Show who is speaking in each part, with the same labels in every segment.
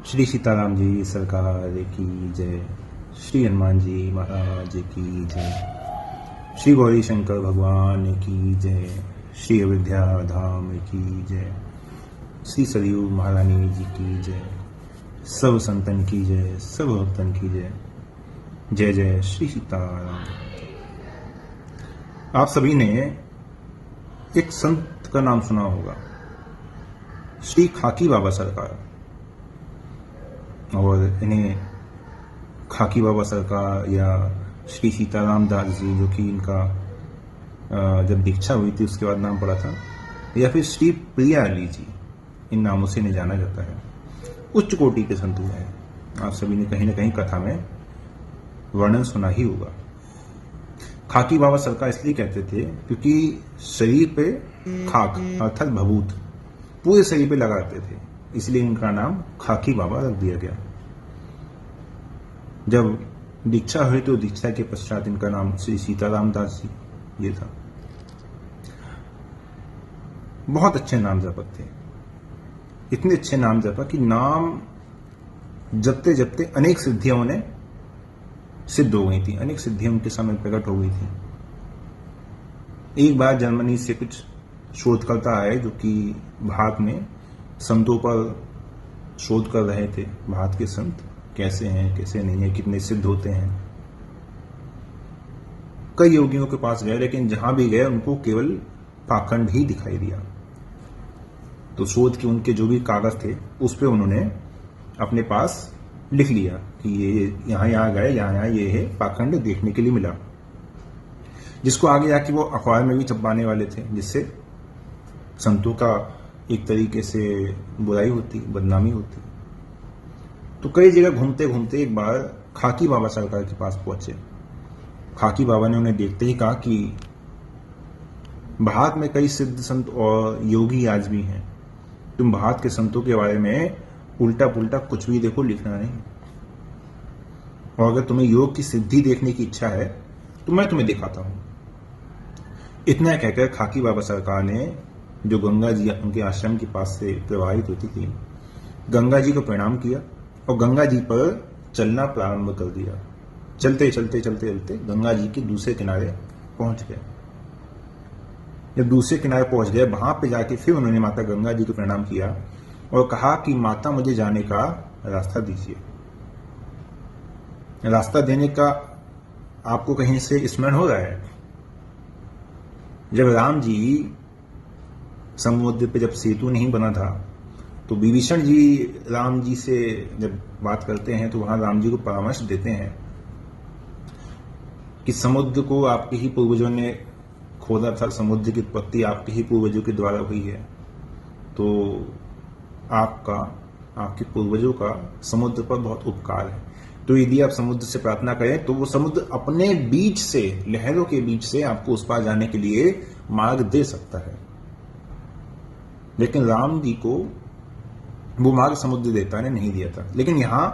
Speaker 1: श्री सीताराम जी सरकार की जय। श्री हनुमान जी महाराज की जय। श्री गौरी शंकर भगवान की जय। श्री अयोध्या धाम की जय। श्री सरयू महारानी जी की जय। सब संतन की जय, सब भक्तन की जय। जय जय श्री सीताराम। आप सभी ने एक संत का नाम सुना होगा, श्री खाकी बाबा सरकार। और इन्हें खाकी बाबा सरकार या श्री सीताराम दास जी, जो कि इनका जब दीक्षा हुई थी उसके बाद नाम पड़ा था, या फिर श्री प्रिया अली जी, इन नामों से इन्हें जाना जाता है। उच्च कोटि के संत हुए हैं। आप सभी ने कहीं ना कहीं कथा में वर्णन सुना ही होगा। खाकी बाबा सरकार इसलिए कहते थे क्योंकि शरीर पे खाक अर्थात भभूत पूरे शरीर पे लगाते थे, इसलिए इनका नाम खाकी बाबा रख दिया गया। जब दीक्षा हुई तो दीक्षा के पश्चात इनका नाम श्री सीताराम दास जी ये था। बहुत अच्छे नाम जपक थे, इतने अच्छे नाम जपा कि नाम जपते जपते अनेक सिद्धियां उन्हें सिद्ध हो गई थी, अनेक सिद्धियां उनके सामने प्रकट हो गई थी। एक बार जर्मनी से कुछ शोधकर्ता आए जो कि भारत में संतों पर शोध कर रहे थे। भारत के संत कैसे हैं, कैसे नहीं है, कितने सिद्ध होते हैं। कई योगियों के पास गए, लेकिन जहां भी गए उनको केवल पाखंड ही दिखाई दिया। तो शोध के उनके जो भी कागज थे उस पे उन्होंने अपने पास लिख लिया कि ये यहां गए, यहां ये है पाखंड देखने के लिए मिला, जिसको आगे जाके वो अखबार में भी छपवाने वाले थे, जिससे संतों का एक तरीके से बुराई होती, बदनामी होती। तो कई जगह घूमते घूमते एक बार खाकी बाबा सरकार के पास पहुंचे। खाकी बाबा ने उन्हें देखते ही कहा कि भारत में कई सिद्ध संत और योगी आज भी हैं, तुम भारत के संतों के बारे में उल्टा पुल्टा कुछ भी देखो, लिखना नहीं। और अगर तुम्हें योग की सिद्धि देखने की इच्छा है तो मैं तुम्हें दिखाता हूं। इतना कहकर खाकी बाबा सरकार ने, जो गंगा जी उनके आश्रम के पास से प्रवाहित होती थी, गंगा जी को प्रणाम किया और गंगा जी पर चलना प्रारंभ कर दिया। चलते चलते चलते चलते गंगा जी के दूसरे किनारे पहुंच गए। जब दूसरे किनारे पहुंच गए, वहां पे जाके फिर उन्होंने माता गंगा जी को प्रणाम किया और कहा कि माता मुझे जाने का रास्ता दीजिए। रास्ता देने का आपको कहीं से स्मरण हो रहा है? जब राम जी समुद्र पे जब सेतु नहीं बना था तो विभीषण जी राम जी से जब बात करते हैं तो वहां राम जी को परामर्श देते हैं कि समुद्र को आपके ही पूर्वजों ने खोदा था, समुद्र की उत्पत्ति आपके ही पूर्वजों के द्वारा हुई है, तो आपके पूर्वजों का समुद्र पर बहुत उपकार है। तो यदि आप समुद्र से प्रार्थना करें तो वो समुद्र अपने बीच से, लहरों के बीच से आपको उस पार जाने के लिए मार्ग दे सकता है। लेकिन राम जी को वो मार्ग समुद्र देवता ने नहीं दिया था। लेकिन यहां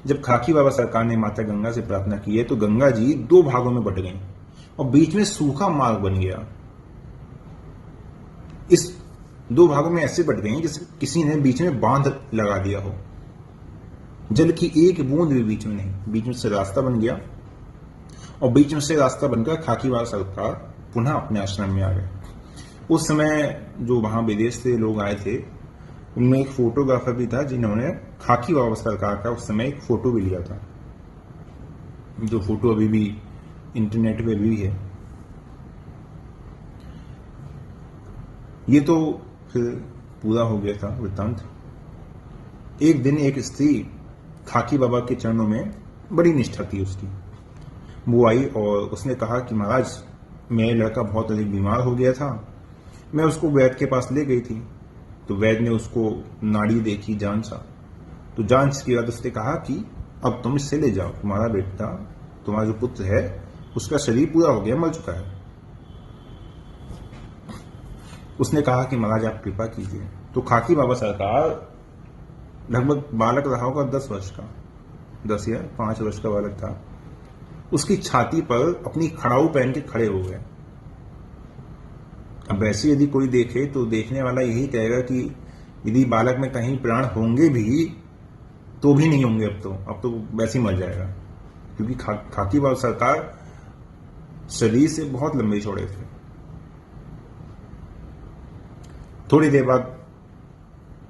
Speaker 1: जब खाकी बाबा सरकार ने माता गंगा से प्रार्थना की है तो गंगा जी दो भागों में बट गई और बीच में सूखा मार्ग बन गया। इस दो भागों में ऐसे बट गई जैसे किसी ने बीच में बांध लगा दिया हो, जल की एक बूंद भी बीच में नहीं, बीच में से रास्ता बन गया। और बीच में से रास्ता बनकर खाकी बाबा सरकार पुनः अपने आश्रम में आ गए। उस समय जो वहां विदेश से लोग आए थे उनमें एक फोटोग्राफर भी था जिन्होंने खाकी बाबा सरकार का उस समय एक फोटो भी लिया था, जो फोटो अभी भी इंटरनेट पे भी है। ये तो फिर पूरा हो गया था वृत्तांत। एक दिन एक स्त्री खाकी बाबा के चरणों में, बड़ी निष्ठा थी उसकी, वो आई और उसने कहा कि महाराज मेरा लड़का बहुत अधिक बीमार हो गया था, मैं उसको वैद्य के पास ले गई थी। तो वैद्य ने उसको नाड़ी देखी, जांचा, तो जांच के बाद उसने कहा कि अब तुम इससे ले जाओ, तुम्हारा बेटा, तुम्हारा जो पुत्र है उसका शरीर पूरा हो गया, मर चुका है। उसने कहा कि महाराज आप कृपा कीजिए। तो खाकी बाबा सरकार, लगभग बालक रहा होगा 10 वर्ष का, 10 या 5 वर्ष का बालक था, उसकी छाती पर अपनी खड़ाऊ पहन के खड़े हो गए। अब वैसे यदि कोई देखे तो देखने वाला यही कहेगा कि यदि बालक में कहीं प्राण होंगे भी तो भी नहीं होंगे अब तो वैसे ही मर जाएगा, क्योंकि खाकी बाबा सरकार शरीर से बहुत लंबे चौड़े थे। थोड़ी देर बाद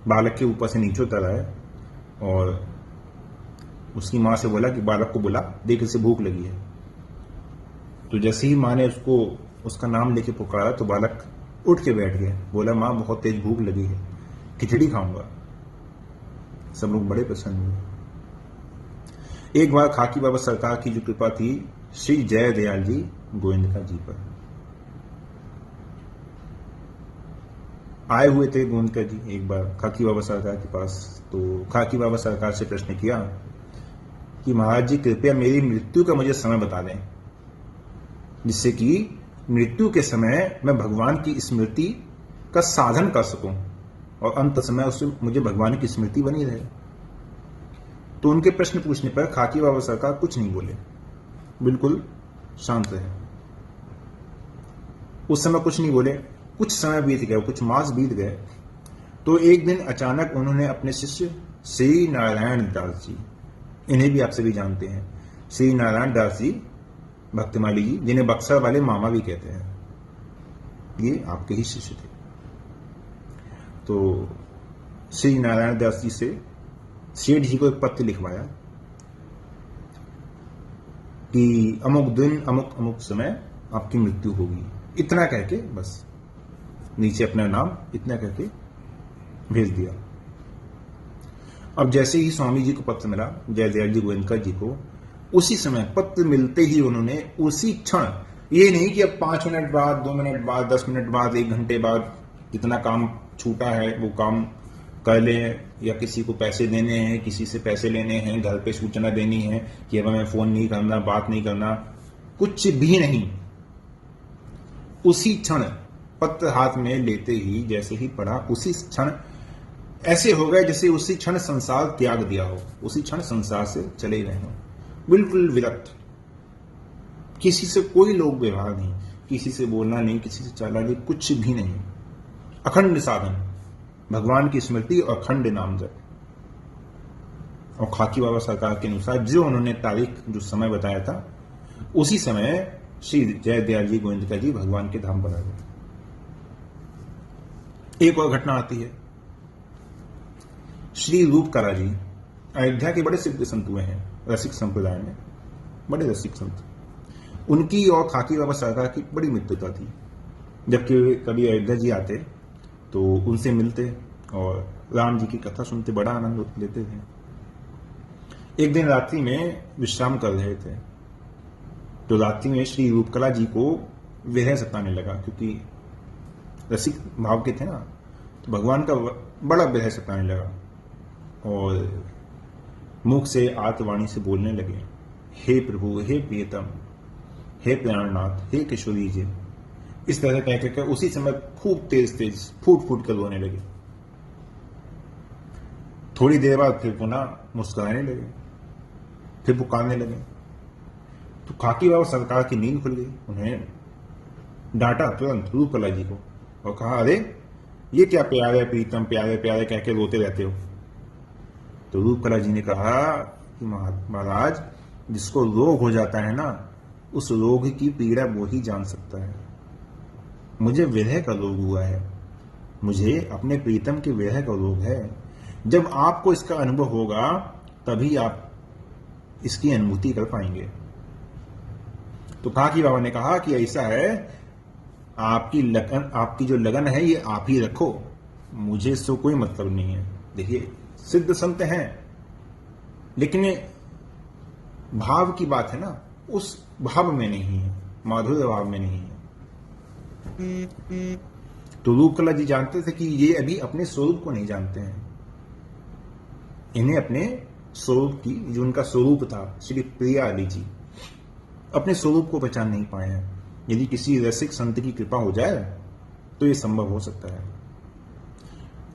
Speaker 1: बालक के ऊपर से नीचे उतर आए और उसकी मां से बोला कि बालक को बुला, देख इसे भूख लगी है। तो जैसे ही मां ने उसका नाम लेके पुकारा तो बालक उठ के बैठ गया, बोला मां बहुत तेज भूख लगी है, खिचड़ी खाऊंगा। सब लोग बड़े प्रसन्न हुए। एक बार खाकी बाबा सरकार की जो कृपा थी श्री जय दयाल जी गोविंदका जी पर, आए हुए थे गोविंदका जी एक बार खाकी बाबा सरकार के पास। तो खाकी बाबा सरकार से प्रश्न किया कि महाराज जी कृपया मेरी मृत्यु का मुझे समय बता दें, जिससे कि मृत्यु के समय मैं भगवान की स्मृति का साधन कर सकूं और अंत समय उससे मुझे भगवान की स्मृति बनी रहे। तो उनके प्रश्न पूछने पर खाकी बाबा सरकार कुछ नहीं बोले, बिल्कुल शांत रहे। उस समय कुछ नहीं बोले। कुछ समय बीत गया, कुछ मास बीत गए। तो एक दिन अचानक उन्होंने अपने शिष्य श्री नारायण दास जी, इन्हें भी आप सभी जानते हैं, श्री नारायण दास जी भक्तमाली जी, जिन्हें बक्सर वाले मामा भी कहते हैं, ये आपके ही शिष्य थे। तो श्री नारायण दास जी से सेठ जी को एक पत्र लिखवाया कि अमुक दिन अमुक अमुक समय आपकी मृत्यु होगी, इतना कह के बस नीचे अपना नाम इतना करके भेज दिया। अब जैसे ही स्वामी जी को पत्र मिला जय दयाल जी गोविंदका जी को, उसी समय पत्र मिलते ही उन्होंने उसी क्षण, ये नहीं कि अब 5 मिनट बाद, 2 मिनट बाद, 10 मिनट बाद, 1 घंटे बाद जितना काम छूटा है वो काम कर ले, या किसी को पैसे देने हैं, किसी से पैसे लेने हैं, घर पे सूचना देनी है कि अब हमें फोन नहीं करना, बात नहीं करना, कुछ भी नहीं। उसी क्षण पत्र हाथ में लेते ही जैसे ही पढ़ा, उसी क्षण ऐसे हो गए जैसे उसी क्षण संसार त्याग दिया हो, उसी क्षण संसार से चले गए हो, बिल्कुल विरक्त, किसी से कोई लोक व्यवहार नहीं, किसी से बोलना नहीं, किसी से चलना नहीं, कुछ भी नहीं, अखंड साधन, भगवान की स्मृति और अखंड नाम जप। और खाकी बाबा सरकार के अनुसार जो उन्होंने तारीख, जो समय बताया था, उसी समय श्री जय दयाल जी गोविंदका जी भगवान के धाम पर आ गए। एक और घटना आती है। श्री रूप कला जी अयोध्या के बड़े सिद्ध संत हुए हैं, रसिक संप्रदाय में बड़े रसिक संत। उनकी और खाकी बाबा सरकार की बड़ी मित्रता थी। जबकि कभी अयोध्या जी आते तो उनसे मिलते और राम जी की कथा सुनते बड़ा आनंद लेते थे। एक दिन रात्रि में विश्राम कर रहे थे तो रात्रि में श्री रूपकला जी को विरह सताने लगा, क्योंकि रसिक भाव के थे ना, तो भगवान का बड़ा विरह सताने लगा और मुख से आर्तवाणी से बोलने लगे, हे प्रभु, हे प्रियतम, हे प्राणनाथ, हे किशोरी जी। इस तरह कह कहकर उसी समय खूब तेज तेज फूट फूट कर रोने लगे। थोड़ी देर बाद फिर पुनः मुस्कुराने लगे, फिर पुकारने लगे। तो खाकी बाबा सरकार की नींद खुल गई। उन्हें डांटा तुरंत रूपकला जी को और कहा, अरे ये क्या प्यारे प्रीतम, प्यारे प्यारे कह के रोते रहते हो। तो रूपकला जी ने कहा कि महाराज, जिसको रोग हो जाता है ना, उस रोग की पीड़ा वो ही जान सकता है। मुझे विरह का रोग हुआ है, मुझे अपने प्रीतम के विरह का रोग है। जब आपको इसका अनुभव होगा तभी आप इसकी अनुभूति कर पाएंगे। तो खाकी बाबा ने कहा कि ऐसा है, आपकी जो लगन है ये आप ही रखो, मुझे इससे कोई मतलब नहीं है। देखिए, सिद्ध संत हैं, लेकिन भाव की बात है ना, उस भाव में नहीं है, माधुर्य भाव में नहीं है। तो रूपकला जी जानते थे कि ये अभी अपने स्वरूप को नहीं जानते हैं। इन्हें अपने स्वरूप की, जो उनका स्वरूप था, श्री प्रिया अली जी अपने स्वरूप को पहचान नहीं पाए हैं। यदि किसी रसिक संत की कृपा हो जाए तो ये संभव हो सकता है।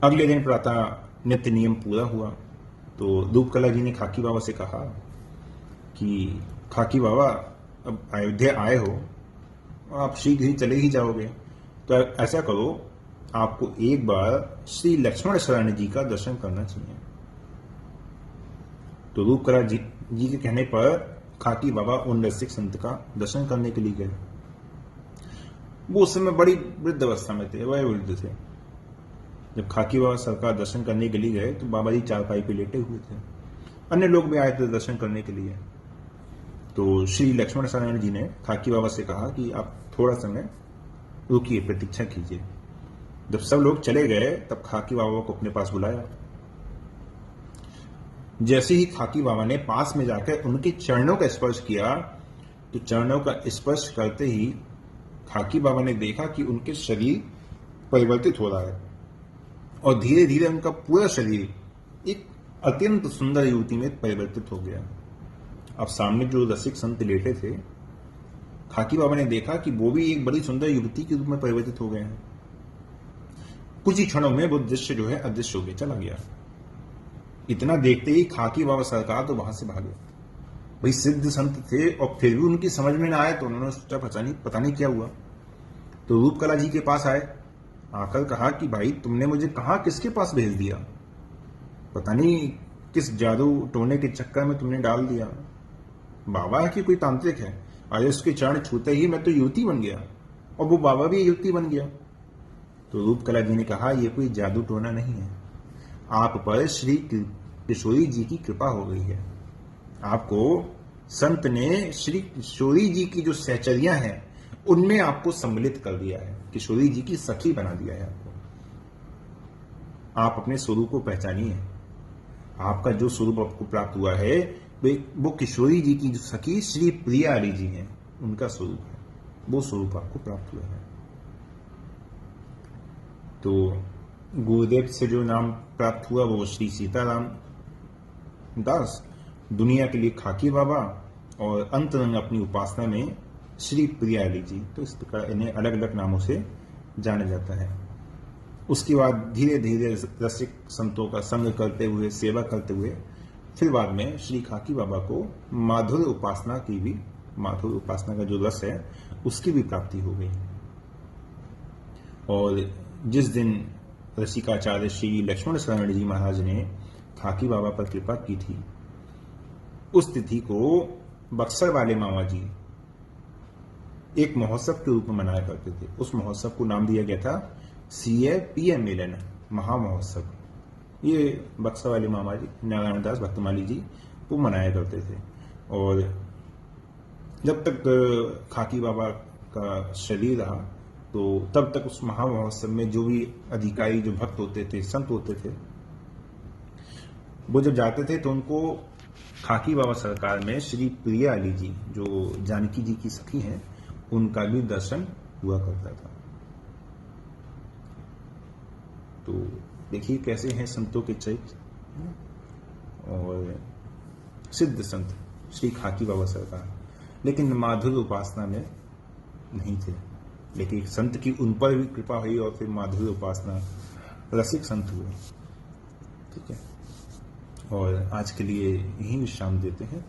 Speaker 1: अगले दिन प्रातः नित्य नियम पूरा हुआ तो रूपकला जी ने खाकी बाबा से कहा कि खाकी बाबा, अब अयोध्या आए हो, आप शीघ्र ही चले ही जाओगे, तो ऐसा करो, आपको एक बार श्री लक्ष्मण शरण जी का दर्शन करना चाहिए। तो रूपकला जी के कहने पर खाकी बाबा उन रसिक संत का दर्शन करने के लिए गए। वो उस समय बड़ी वृद्ध अवस्था में थे, वह वृद्ध थे। जब खाकी बाबा सरकार दर्शन करने के लिए गए तो बाबा जी चारपाई पे लेटे हुए थे। अन्य लोग भी आए थे दर्शन करने के लिए। तो श्री लक्ष्मण नारायण जी ने खाकी बाबा से कहा कि आप थोड़ा समय रुकिए, प्रतीक्षा कीजिए। जब सब लोग चले गए तब खाकी बाबा को अपने पास बुलाया। जैसे ही खाकी बाबा ने पास में जाकर उनके चरणों का स्पर्श किया तो चरणों का स्पर्श करते ही खाकी बाबा ने देखा कि उनके शरीर परिवर्तित हो रहा है और धीरे धीरे उनका पूरा शरीर एक अत्यंत सुंदर युवती में परिवर्तित हो गया। अब सामने जो रसिक संत लेटे थे, खाकी बाबा ने देखा कि वो भी एक बड़ी सुंदर युवती के रूप में परिवर्तित हो गए हैं। कुछ ही क्षणों में वो दृश्य जो है अदृश्य हो गया, चला गया। इतना देखते ही खाकी बाबा सरकार तो वहां से भागे। भाई सिद्ध संत थे और फिर भी उनकी समझ में ना आए तो उन्होंने सोचा पता नहीं क्या हुआ। तो रूपकला जी के पास आए, आकर कहा कि भाई तुमने मुझे कहा किसके पास भेज दिया, पता नहीं किस जादू टोने के चक्कर में तुमने डाल दिया। बाबा की कोई तांत्रिक है, आज उसके चरण छूते ही मैं तो युवती बन गया और वो बाबा भी युवती बन गया। तो रूपकला जी ने कहा यह कोई जादू टोना नहीं है, आप पर श्री किशोरी जी की कृपा हो गई है। आपको संत ने श्री किशोरी जी की जो सहचर्या है उनमें आपको सम्मिलित कर दिया है, किशोरी जी की सखी बना दिया है आपको। आप अपने स्वरूप को पहचानिए। आपका जो स्वरूप आपको प्राप्त हुआ है वो किशोरी जी की जो सखी श्री प्रिया हरि जी हैं उनका स्वरूप है, वो स्वरूप आपको प्राप्त हुआ है। तो गुरुदेव से जो नाम प्राप्त हुआ वो श्री सीताराम दास, दुनिया के लिए खाकी बाबा और अंतरंग अपनी उपासना में श्री प्रिया हरि जी। तो इस प्रकार इन्हें अलग अलग नामों से जाना जाता है। उसके बाद धीरे धीरे रसिक संतों का संग करते हुए, सेवा करते हुए, फिर बाद में श्री खाकी बाबा को माधुर्य उपासना का जो रस है उसकी भी प्राप्ति हो गई। और जिस दिन रसिकाचार्य श्री लक्ष्मण नारायण जी महाराज ने खाकी बाबा पर कृपा की थी, उस तिथि को बक्सर वाले मामा जी एक महोत्सव के रूप में मनाया करते थे। उस महोत्सव को नाम दिया गया था CAPM मिलन महामहोत्सव। ये बक्सर वाले मामा जी नारायण दास भक्तमाली जी वो मनाया करते थे। और जब तक खाकी बाबा का शरीर रहा तो तब तक उस महामहोत्सव में जो भी अधिकारी, जो भक्त होते थे, संत होते थे, वो जब जाते थे तो उनको खाकी बाबा सरकार में श्री प्रिया हरि जी जो जानकी जी की सखी हैं उनका भी दर्शन हुआ करता था। तो देखिए कैसे हैं संतों के चरित्र। और सिद्ध संत श्री खाकी बाबा सरकार लेकिन माधुर्य उपासना में नहीं थे, लेकिन संत की उन पर भी कृपा हुई और फिर माधुर्य उपासना रसिक संत हुए। ठीक है, और आज के लिए यही विश्राम देते हैं।